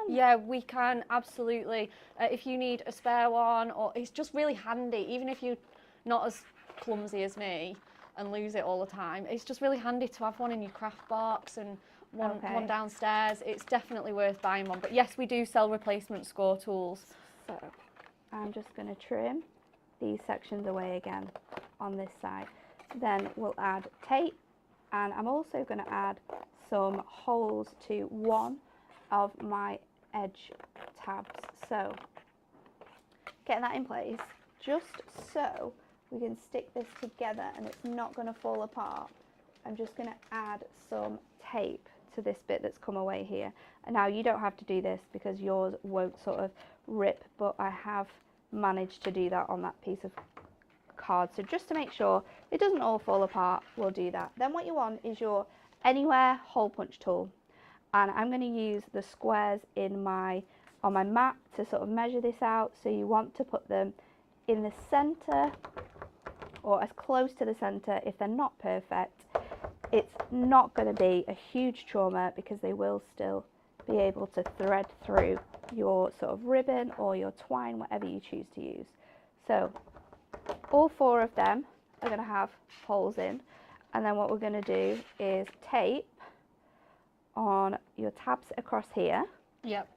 Yeah, we can, absolutely. If you need a spare one, or it's just really handy, even if you're not as clumsy as me and lose it all the time, it's just really handy to have one in your craft box and one downstairs. It's definitely worth buying one. But yes, we do sell replacement score tools. So I'm just going to trim these sections away again on this side. Then we'll add tape, and I'm also going to add some holes to one of my edge tabs. So getting that in place just so we can stick this together and it's not going to fall apart. I'm just going to add some tape to this bit that's come away here. And now you don't have to do this because yours won't sort of rip, but I have managed to do that on that piece of card. So just to make sure it doesn't all fall apart, we'll do that. Then what you want is your Anywhere hole punch tool, and I'm going to use the squares on my map to sort of measure this out. So you want to put them in the center or as close to the center. If they're not perfect, it's not going to be a huge trauma because they will still be able to thread through your sort of ribbon or your twine, whatever you choose to use. So all 4 of them are going to have holes in, and then what we're going to do is tape on your tabs across here. Yep.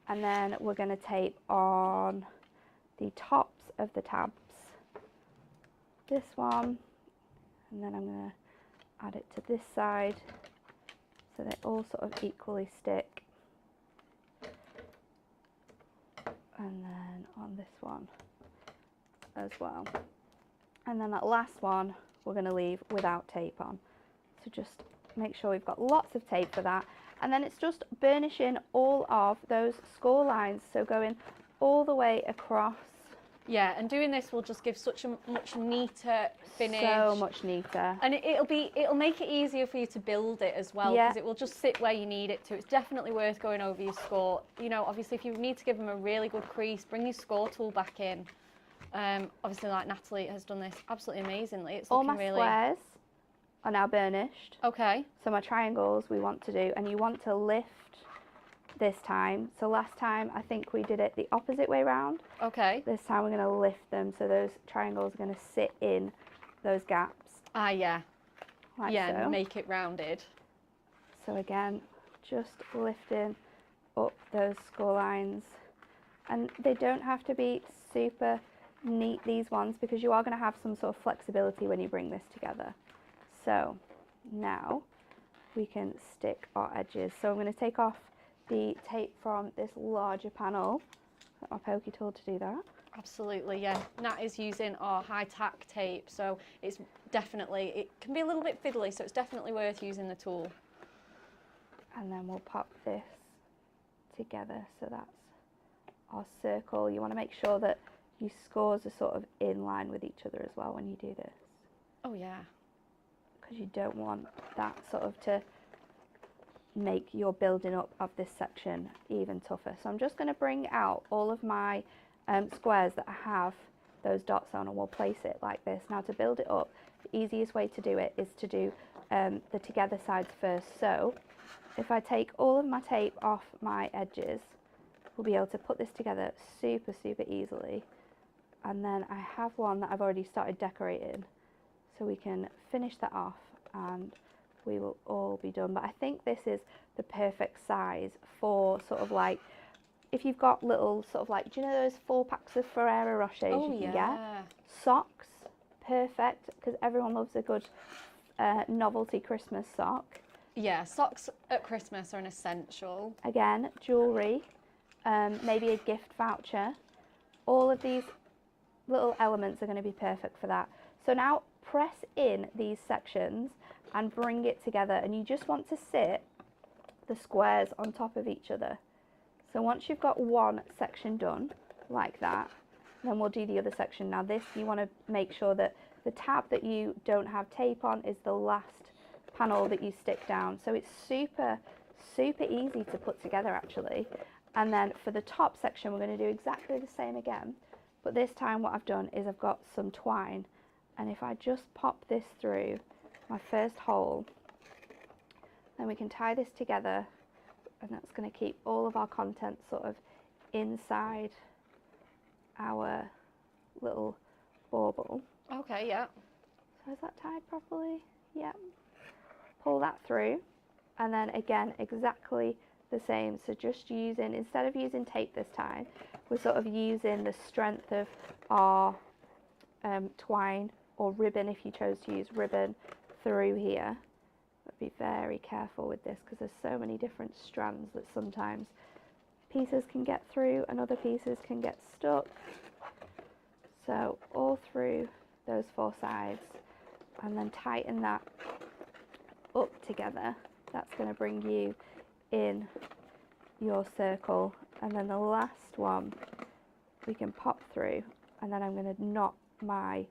And then we're going to tape on the tops of the tabs. This one, and then I'm going to add it to this side so they all sort of equally stick. And then on this one as well. And then that last one we're going to leave without tape on. So just make sure we've got lots of tape for that. And then it's just burnishing all of those score lines, so going all the way across. Yeah, and doing this will just give such a much neater finish. So much neater. And it'll make it easier for you to build it as well, because it will just sit where you need it to. It's definitely worth going over your score. You know, obviously if you need to give them a really good crease, bring your score tool back in. Obviously, like Natalie has done this absolutely amazingly. It's all looking my really... squares are now burnished. Okay. So my triangles we want to do, and you want to lift this time. So last time I think we did it the opposite way round. Okay. This time we're going to lift them, so those triangles are going to sit in those gaps. Ah, yeah. Like yeah, so. Make it rounded. So again, just lifting up those score lines. And they don't have to be super neat, these ones, because you are going to have some sort of flexibility when you bring this together. So now we can stick our edges. So I'm going to take off the tape from this larger panel. Got my pokey tool to do that. Absolutely, yeah. Nat is using our high tack tape, so it's definitely, it can be a little bit fiddly, so it's definitely worth using the tool. And then we'll pop this together, so that's our circle. You want to make sure that your scores are sort of in line with each other as well when you do this. Oh yeah. Because you don't want that sort of to make your building up of this section even tougher. So I'm just going to bring out all of my squares that I have those dots on, and we'll place it like this. Now to build it up, the easiest way to do it is to do the together sides first. So if I take all of my tape off my edges, we'll be able to put this together super easily. And then I have one that I've already started decorating, so we can finish that off and we will all be done. But I think this is the perfect size for sort of like, if you've got little sort of like, do you know those 4 packs of Ferrero Rochers you can get? Socks, perfect, because everyone loves a good novelty Christmas sock. Yeah, socks at Christmas are an essential. Again, jewellery, maybe a gift voucher. All of these little elements are going to be perfect for that. So now press in these sections and bring it together, and you just want to sit the squares on top of each other. So once you've got one section done like that, then we'll do the other section. Now this, you want to make sure that the tab that you don't have tape on is the last panel that you stick down. So it's super easy to put together actually. And then for the top section, we're going to do exactly the same again. But this time what I've done is I've got some twine, and if I just pop this through my first hole, then we can tie this together, and that's going to keep all of our content sort of inside our little bauble. Okay, yeah. So is that tied properly? Yep. Pull that through, and then again exactly the same. So just using, instead of using tape this time, we're sort of using the strength of our twine or ribbon, if you chose to use ribbon, through here. But be very careful with this because there's so many different strands that sometimes pieces can get through and other pieces can get stuck. So all through those 4 sides, and then tighten that up together. That's going to bring you in your circle, and then the last one we can pop through, and then I'm going to knot my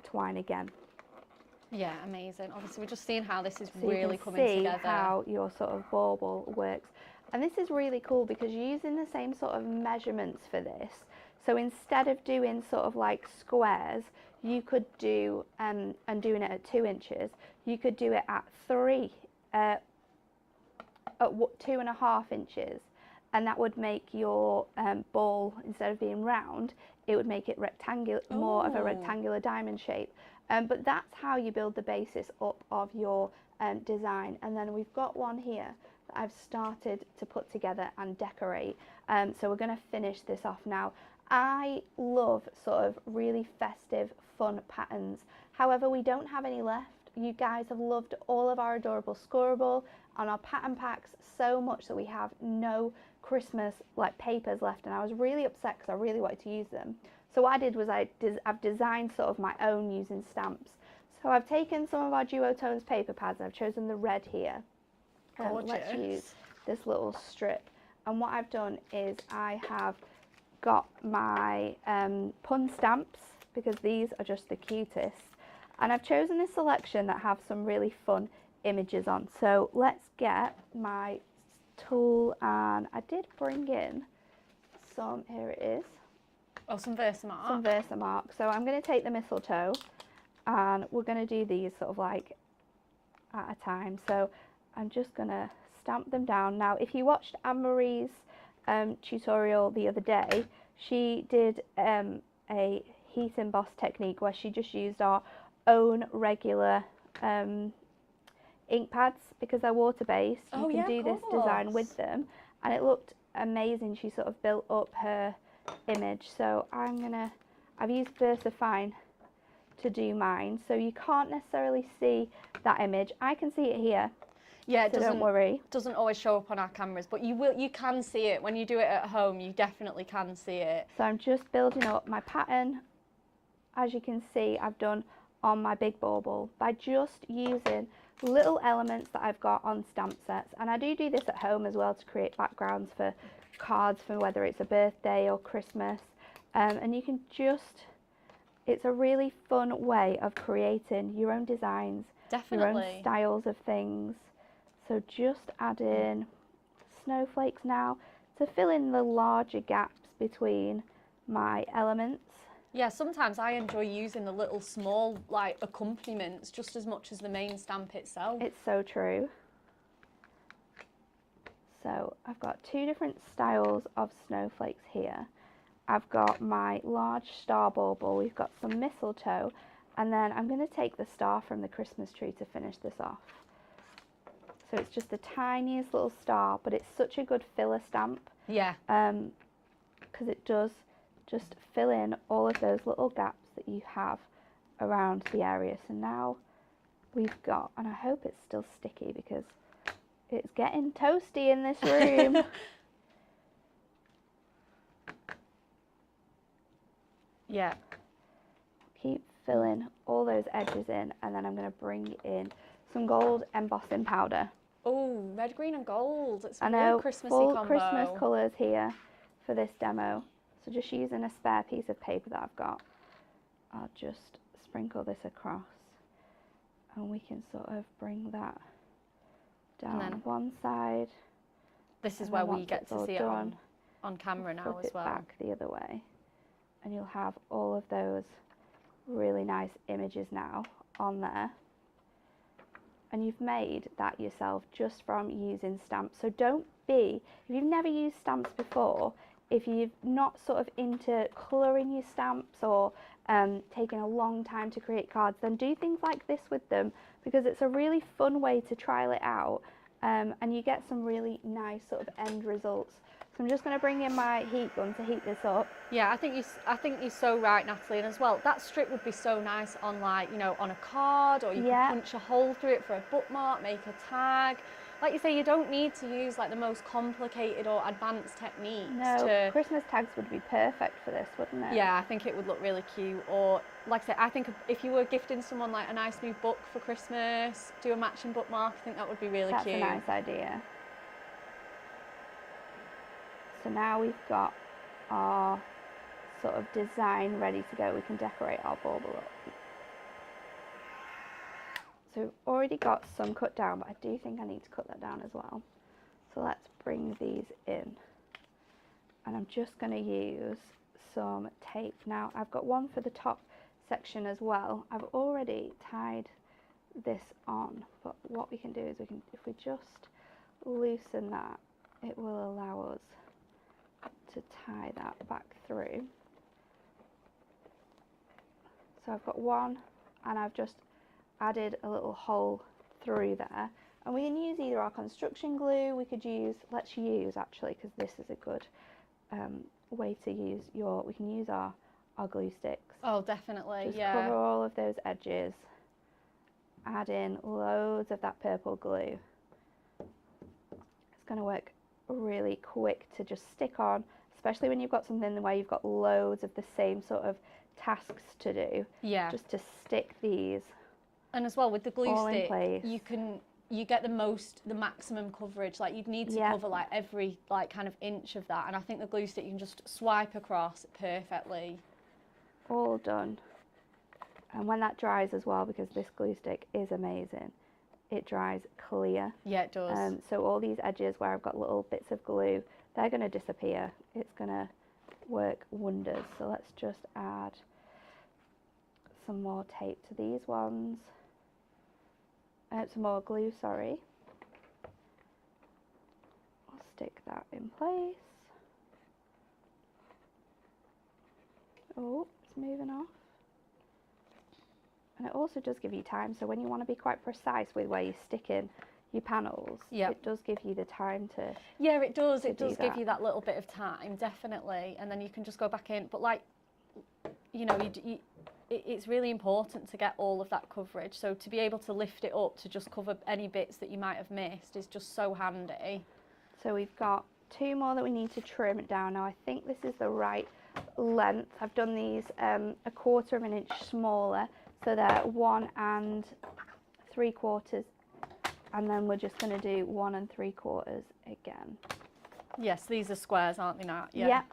twine again. Yeah, amazing. Obviously we're just seeing how this is so really you can coming see together. how your sort of bauble works, and this is really cool because you're using the same sort of measurements for this. So instead of doing sort of like squares, you could do and doing it at 2 inches, you could do it at 3 at 2.5 inches, and that would make your ball, instead of being round, it would make it rectangular, more of a rectangular diamond shape. But that's how you build the basis up of your design. And then we've got one here that I've started to put together and decorate. So we're going to finish this off now. I love sort of really festive, fun patterns. However, we don't have any left. You guys have loved all of our adorable Scoreboard and our pattern packs so much that we have no Christmas like papers left, and I was really upset because I really wanted to use them. So what I did was I've designed sort of my own using stamps. So I've taken some of our Duotones paper pads and I've chosen the red here. Let's use this little strip. And what I've done is I have got my pun stamps, because these are just the cutest. And I've chosen this selection that have some really fun images on. So let's get my tool, and I did bring in some, here it is. Oh, some Versamark. Some Versamark. So I'm going to take the mistletoe and we're going to do these sort of like at a time. So I'm just going to stamp them down. Now, if you watched Anne-Marie's tutorial the other day, she did a heat emboss technique where she just used our own regular ink pads because they're water based. You can do this design with them, and it looked amazing. She sort of built up her image. So I've used VersaFine to do mine, so you can't necessarily see that image. I can see it here. Yeah, it so don't worry. Doesn't always show up on our cameras, but you can see it when you do it at home. You definitely can see it. So I'm just building up my pattern. As you can see, I've done on my big bauble by just using little elements that I've got on stamp sets, and I do this at home as well to create backgrounds for cards, for whether it's a birthday or Christmas, and you can just, it's a really fun way of creating your own designs, your own styles of things. So just add in snowflakes now to fill in the larger gaps between my elements. Yeah, sometimes I enjoy using the little small like accompaniments just as much as the main stamp itself. It's so true. So I've got 2 different styles of snowflakes here. I've got my large star bauble, we've got some mistletoe, and then I'm going to take the star from the Christmas tree to finish this off. So it's just the tiniest little star, but it's such a good filler stamp. Yeah. Because it does just fill in all of those little gaps that you have around the area. So now we've got, and I hope it's still sticky because it's getting toasty in this room. Yeah. Keep filling all those edges in, and then I'm going to bring in some gold embossing powder. Oh, red, green and gold. It's a I know, real Christmassy full combo. Christmas colours here for this demo. So just using a spare piece of paper that I've got, I'll just sprinkle this across, and we can sort of bring that down one side. This is where we get to see it on camera now as well. Flip it back the other way, and you'll have all of those really nice images now on there. And you've made that yourself just from using stamps. So don't be, if you've never used stamps before, if you're not sort of into colouring your stamps or taking a long time to create cards, then do things like this with them, because it's a really fun way to trial it out, and you get some really nice sort of end results. So I'm just going to bring in my heat gun to heat this up. Yeah, I think you're so right, Natalie. And as well, that strip would be so nice on, like, you know, on a card, or you could punch a hole through it for a bookmark, make a tag. Like you say, you don't need to use like the most complicated or advanced techniques. No, Christmas tags would be perfect for this, wouldn't it? Yeah, I think it would look really cute. Or, like I say, I think if you were gifting someone like a nice new book for Christmas, do a matching bookmark, I think that would be really cute. That's a nice idea. So now we've got our sort of design ready to go. We can decorate our bauble up. So we've already got some cut down, but I do think I need to cut that down as well. So let's bring these in. And I'm just going to use some tape. Now I've got one for the top section as well. I've already tied this on, but what we can do is if we just loosen that, it will allow us to tie that back through. So I've got one, and I've just added a little hole through there, and we can use either our construction glue, let's use actually, because this is a good way to use we can use our glue sticks. Oh, definitely. Just cover all of those edges, add in loads of that purple glue. It's going to work really quick to just stick on, especially when you've got something where you've got loads of the same sort of tasks to do. Yeah. Just to stick these. And as well with the glue stick, you get the maximum coverage. Like you'd need to cover like every like kind of inch of that, and I think the glue stick you can just swipe across perfectly. All done. And when that dries as well, because this glue stick is amazing, it dries clear. Yeah, it does. So all these edges where I've got little bits of glue, they're going to disappear. It's going to work wonders. So let's just add some more tape to these ones. Some more glue, sorry. I'll stick that in place. Oh, it's moving off. And it also does give you time, so when you want to be quite precise with where you're sticking your panels, it does give you the time to. Yeah, it does. It does give you that little bit of time, definitely, and then you can just go back in. But like, you know, it's really important to get all of that coverage. So to be able to lift it up to just cover any bits that you might have missed is just so handy. So we've got two more that we need to trim it down. Now I think this is the right length. I've done these a 1/4 of an inch smaller. So they're 1 3/4, and then we're just going to do 1 3/4 again. Yes, these are squares, aren't they, Nat? Yeah.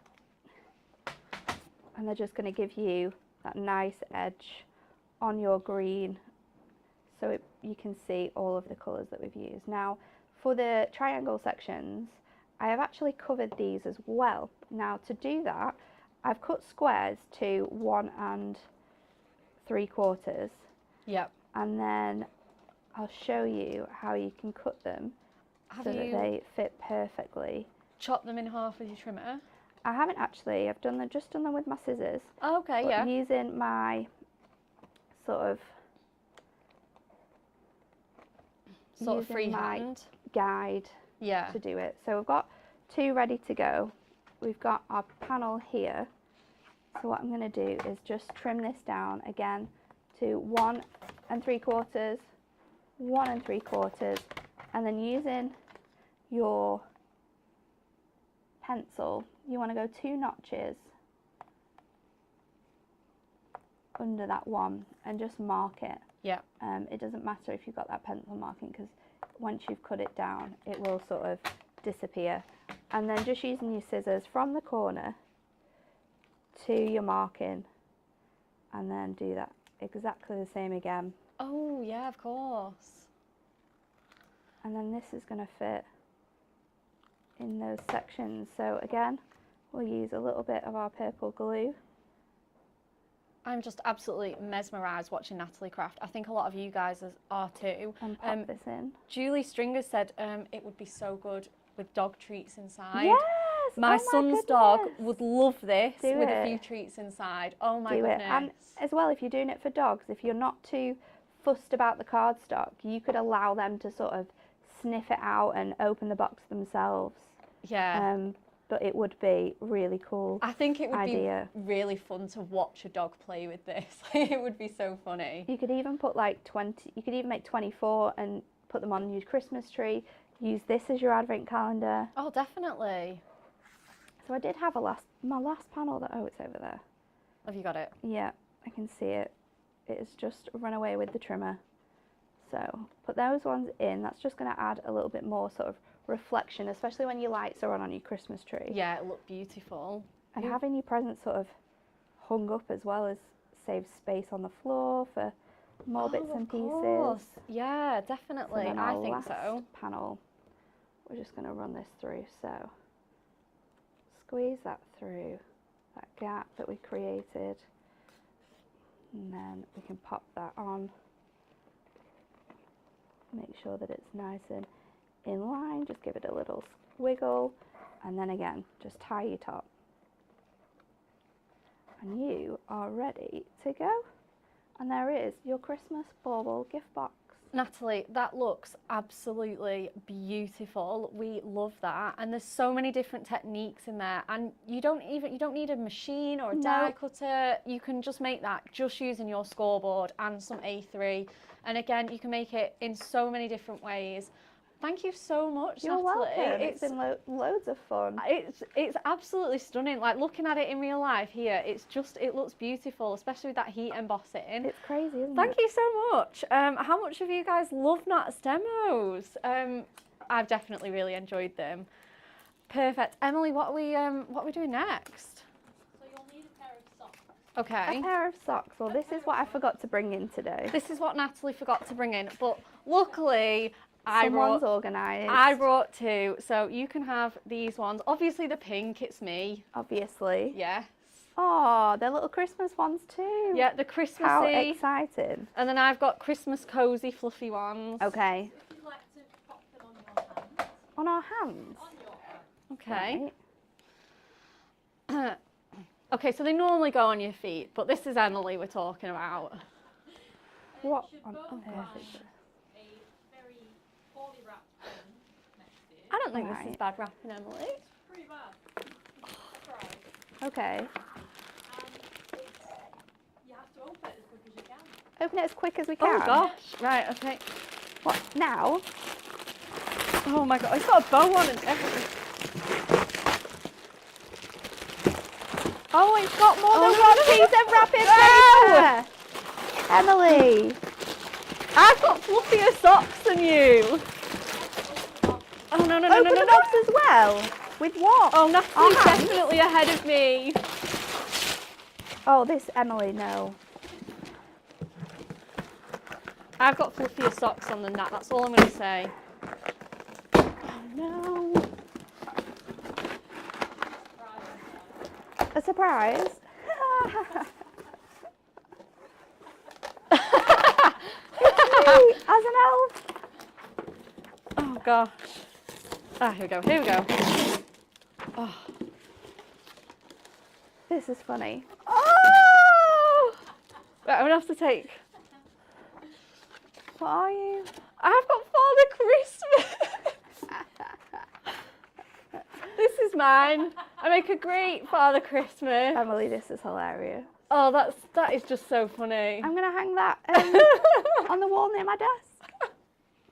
And they're just going to give you that nice edge on your green, so you can see all of the colours that we've used. Now, for the triangle sections, I have actually covered these as well. Now, to do that, I've cut squares to 1 3/4. Yep. And then I'll show you how you can cut them so that they fit perfectly. Chop them in half with your trimmer? I haven't actually. I've just done them with my scissors. Oh, okay, yeah. Using my sort of freehand guide to do it. So we've got two ready to go. We've got our panel here. So what I'm going to do is just trim this down again to 1 3/4, 1 3/4, and then using your pencil, you want to go 2 notches under that one and just mark it. Yeah. It doesn't matter if you've got that pencil marking, because once you've cut it down, it will sort of disappear. And then just using your scissors from the corner to your marking, and then do that exactly the same again. Oh yeah, of course. And then this is going to fit in those sections. So again, we'll use a little bit of our purple glue I'm just absolutely mesmerised watching Natalie craft. I think a lot of you guys are too. And pop this in. Julie Stringer said it would be so good with dog treats inside. Yes! My son's dog goodness. would love this with a it. few treats inside. Oh my Do goodness. it. And as well, if you're doing it for dogs, if you're not too fussed about the cardstock, you could allow them to sort of sniff it out and open the box themselves. Yeah. But it would be really cool. I think it would idea. be really fun to watch a dog play with this. It would be so funny. You could even put like 20, you could even make 24 and put them on your Christmas tree. Use this as your advent calendar. Oh, definitely. So I did have my last panel that, oh, it's over there. Have you got it? Yeah, I can see it. It has just run away with the trimmer. So put those ones in. That's just going to add a little bit more sort of reflection, especially when your lights are on your Christmas tree. Yeah, it looked beautiful. And having your presents sort of hung up as well as saves space on the floor for more bits and pieces. Yeah, definitely. So I think so. Panel, we're just going to run this through. So squeeze that through that gap that we created, and then we can pop that on. Make sure that it's nice and in line, just give it a little wiggle, and then again, just tie your top. And you are ready to go. And there is your Christmas Bauble gift box. Natalie, that looks absolutely beautiful. We love that. And there's so many different techniques in there. And you don't need a machine or a die cutter. You can just make that just using your scoreboard and some A3. And again, you can make it in so many different ways. Thank you so much, You're Natalie. welcome. It's been loads of fun. It's absolutely stunning. Like looking at it in real life here, it looks beautiful, especially with that heat embossing. It's crazy, isn't it? Thank you so much. How much of you guys love Nat's demos? I've definitely really enjoyed them. Perfect. Emily, what are we doing next? So you'll need a pair of socks. Okay. A pair of socks. Well, this is what I forgot to bring in today. This is what Natalie forgot to bring in, but luckily Someone's organised. I brought two, so you can have these ones. Obviously the pink, it's me. Obviously. Yes. Oh, they're little Christmas ones too. Yeah, the Christmassy. How exciting. And then I've got Christmas cozy fluffy ones. Okay. If you'd like to pop them on your hands. On our hands? On your Okay. hands. Right. Okay, so they normally go on your feet, but this is Emily we're talking about. What You should on both earth find is this? a very poorly wrapped pen next to you. I don't think this Right. is bad wrapping, Emily. It's pretty bad. Try. Okay. And you have to open it as quick as you can. Open it as quick as we can. Oh gosh. Right, okay. What, now? Oh my god, it's got a bow on and everything. Oh, it's got more Oh, than no, one no, piece no. of wrapping No! paper. Emily. I've got fluffier socks than you. Oh no, no, no, Open no, no, the no. box as well. With what? Oh, Natalie's Our hands? definitely ahead of me. Oh, this Emily, no. I've got fluffier socks on than that, that's all I'm going to say. Oh no. A surprise. Me, as an elf. Oh gosh. Ah, here we go, here we go. Oh. This is funny. Oh! Right, I'm going to have to take... What are you? I've got Father Christmas. This is mine. I make a great Father Christmas. Emily, this is hilarious. Oh, that is just so funny. I'm going to hang that on the wall near my desk.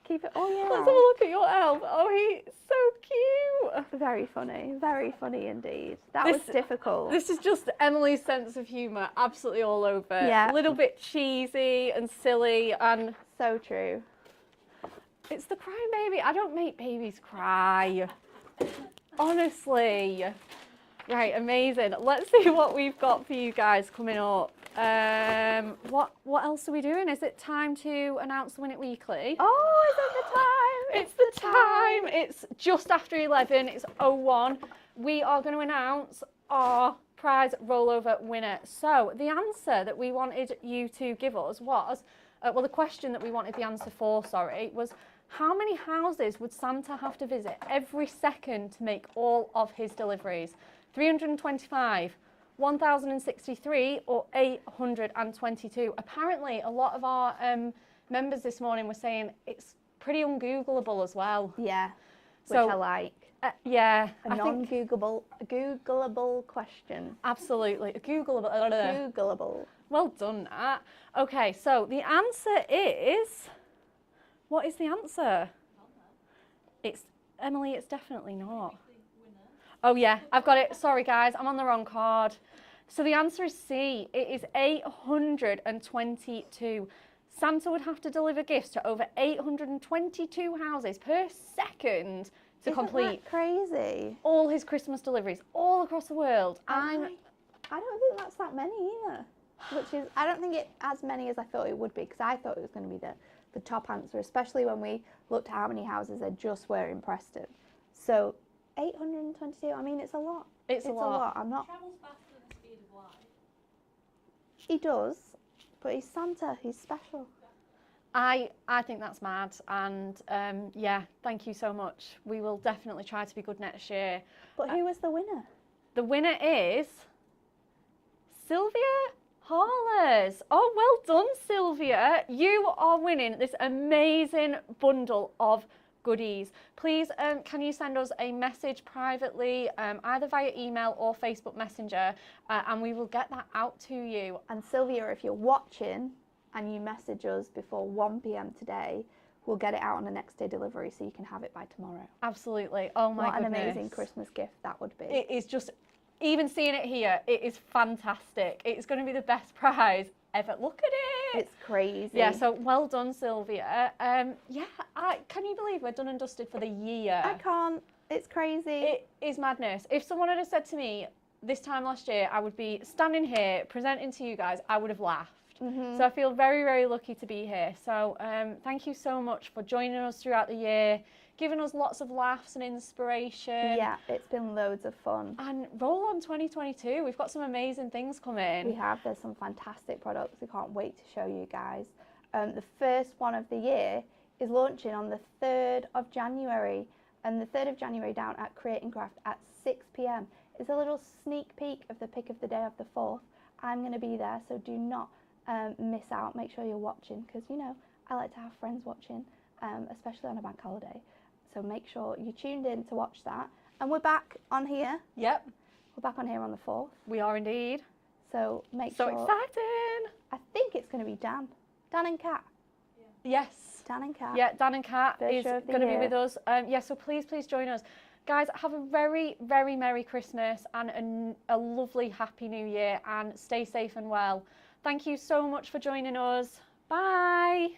Keep it all year Let's have a round. look at your elf. Oh, he's so cute. Very funny indeed. That This- was difficult. This is just Emily's sense of humour, absolutely all over. Yeah. A little bit cheesy and silly, and So true. it's the crying baby. I don't make babies cry. Honestly. Right, amazing. Let's see what we've got for you guys coming up. What else are we doing? Is it time to announce the Win It Weekly? Oh, is it the time? It's the time. It's just after 11. It's 01. We are going to announce our prize rollover winner. So the answer that we wanted you to give us was, well, the question that we wanted the answer for, was how many houses would Santa have to visit every second to make all of his deliveries? 325, 1,063 or 822? Apparently a lot of our members this morning were saying it's pretty ungoogleable as well. Yeah, which so, I like. Yeah. A non-googleable question. Absolutely. Googleable. Googleable. Well done, Nat. Okay, so the answer is... What is the answer? It's... Emily, it's definitely not. Oh yeah, I've got it. Sorry guys, I'm on the wrong card. So the answer is C. It is 822. Santa would have to deliver gifts to over 822 houses per second to complete that crazy? All his Christmas deliveries all across the world. I don't think that's that many either. Which is, I don't think it's as many as I thought it would be, because I thought it was going to be the top answer, especially when we looked at how many houses there just were in Preston. So 822, I mean, it's a lot. It's a lot. I'm not... He travels faster than the speed of light. He does, but he's Santa, he's special. I think that's mad, and yeah, thank you so much. We will definitely try to be good next year. But who was the winner? The winner is Sylvia Harlers. Oh, well done, Sylvia. You are winning this amazing bundle of goodies. Please, can you send us a message privately, either via email or Facebook Messenger, and we will get that out to you. And Sylvia, if you're watching and you message us before 1 p.m. today, we'll get it out on the next day delivery so you can have it by tomorrow. Absolutely. Oh my goodness. What an amazing Christmas gift that would be. It is just, even seeing it here, it is fantastic. It's going to be the best prize ever. Look at it. It's crazy. Yeah, so well done, Sylvia. Yeah, can you believe we're done and dusted for the year? I can't. It's crazy. It is madness. If someone had said to me this time last year I would be standing here presenting to you guys, I would have laughed. So I feel very, very lucky to be here. So thank you so much for joining us throughout the year, giving us lots of laughs and inspiration. Yeah, it's been loads of fun. And roll on 2022. We've got some amazing things coming. We have. There's some fantastic products. We can't wait to show you guys. The first one of the year is launching on the 3rd of January. And the 3rd of January down at Create and Craft at 6 p.m. is a little sneak peek of the pick of the day of the 4th. I'm going to be there, so do not miss out. Make sure you're watching, because you know I like to have friends watching, especially on a bank holiday. So make sure you tuned in to watch that. And we're back on here. Yep. We're back on here on the 4th. We are indeed. So make sure. So exciting. I think it's going to be Dan and Kat. Yeah. Yes. Dan and Kat. Yeah, Dan and Kat is going to be with us. Yeah, so please join us. Guys, have a very, very Merry Christmas and a lovely Happy New Year, and stay safe and well. Thank you so much for joining us. Bye.